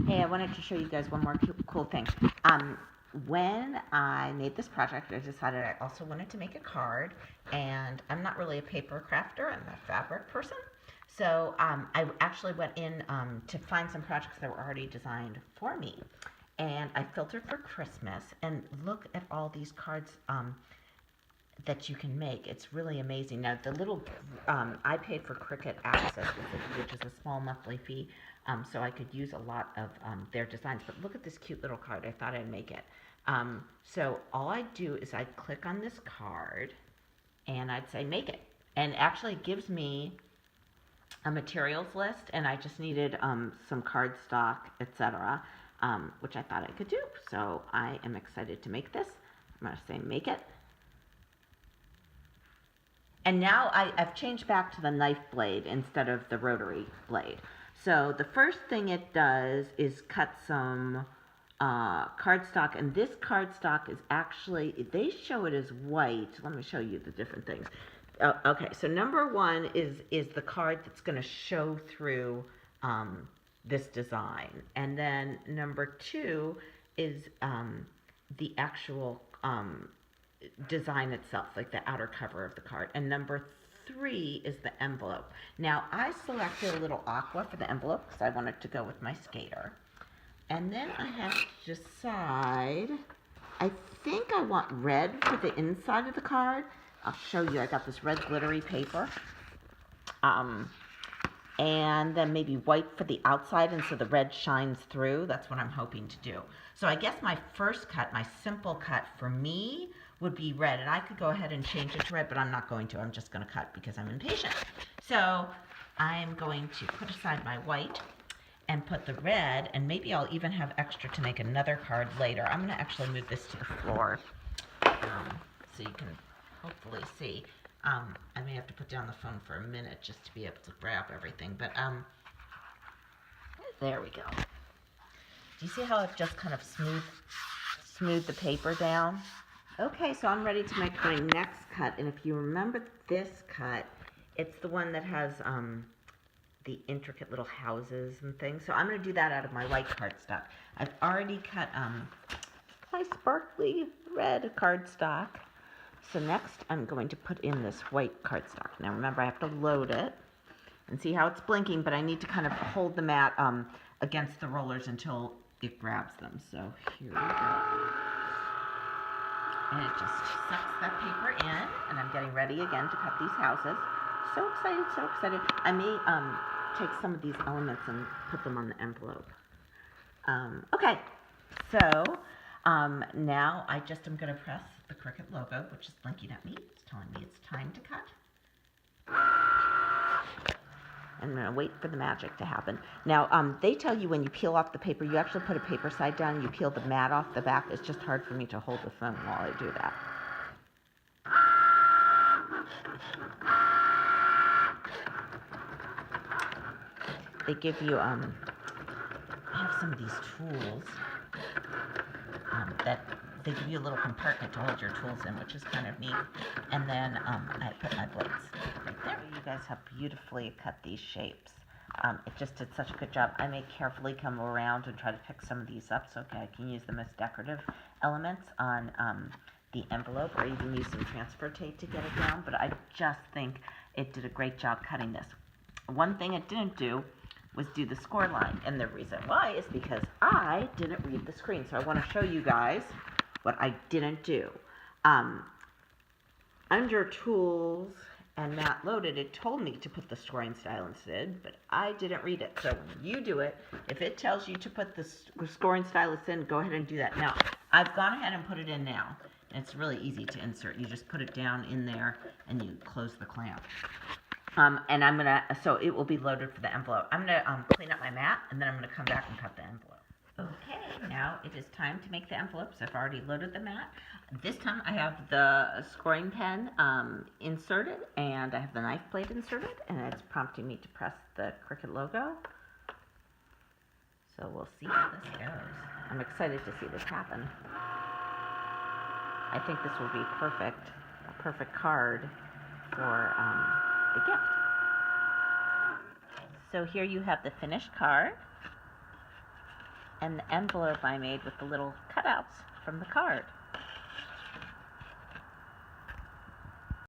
Hey, I wanted to show you guys one more cool thing. When I made this project, I decided I also wanted to make a card, and I'm not really a paper crafter, I'm a fabric person. So I actually went in to find some projects that were already designed for me. And I filtered for Christmas, and look at all these cards that you can make. It's really amazing. Now, the little, I paid for Cricut Access, which is a small monthly fee, so I could use a lot of their designs. But look at this cute little card. I thought I'd make it. So all I do is I click on this card, and I'd say make it. And actually it gives me a materials list, and I just needed some cardstock, etc., which I thought I could do. So I am excited to make this. I'm going to say make it. And now I've changed back to the knife blade instead of the rotary blade. So the first thing it does is cut some cardstock, and this cardstock is actually, they show it as white. Let me show you the different things. Okay, so number one is the card that's going to show through this design. And then number two is the actual design itself, like the outer cover of the card. And number three is the envelope. Now, I selected a little aqua for the envelope because I wanted to go with my skater. And then I have to decide, I think I want red for the inside of the card. I'll show you, I got this red glittery paper. And then maybe white for the outside, and so the red shines through. That's what I'm hoping to do. So I guess my first cut, my simple cut for me, would be red. And I could go ahead and change it to red, but I'm not going to. I'm just going to cut because I'm impatient. So I'm going to put aside my white and put the red, and maybe I'll even have extra to make another card later. I'm going to actually move this to the floor so you can hopefully see. I may have to put down the phone for a minute just to be able to grab everything, but there we go. Do you see how I've just kind of smoothed the paper down? Okay, so I'm ready to make my next cut, and if you remember this cut, it's the one that has the intricate little houses and things. So I'm going to do that out of my white cardstock. I've already cut my sparkly red cardstock. So next I'm going to put in this white cardstock. Now remember, I have to load it and see how it's blinking, but I need to kind of hold the mat against the rollers until it grabs them. So here we go. And it just sucks that paper in, and I'm getting ready again to cut these houses. So excited, so excited. I may take some of these elements and put them on the envelope. Okay, so now I just am going to press the Cricut logo, which is blinking at me. It's telling me it's time to cut. I'm going to wait for the magic to happen. Now, they tell you when you peel off the paper, you actually put a paper side down, you peel the mat off the back. It's just hard for me to hold the phone while I do that. They give you, I have some of these tools that they give you a little compartment to hold your tools in, which is kind of neat. And then I put my blades right there. You guys have beautifully cut these shapes. It just did such a good job. I may carefully come around and try to pick some of these up so I can use them as decorative elements on the envelope, or even use some transfer tape to get it down. But I just think it did a great job cutting this. One thing it didn't do was do the score line, and the reason why is because I didn't read the screen. So I want to show you guys what I didn't do. Under tools and mat loaded, it told me to put the scoring style instead, but I didn't read it. So when you do it, if it tells you to put the scoring stylus in, go ahead and do that. Now, I've gone ahead and put it in now. It's really easy to insert. You just put it down in there and you close the clamp. And I'm gonna, so it will be loaded for the envelope. I'm gonna clean up my mat, and then I'm gonna come back and cut the envelope. Okay, now it is time to make the envelopes. I've already loaded the mat. This time I have the scoring pen inserted, and I have the knife blade inserted, and it's prompting me to press the Cricut logo. So we'll see how this goes. I'm excited to see this happen. I think this will be a perfect card for the gift. So here you have the finished card. an envelope I made with the little cutouts from the card.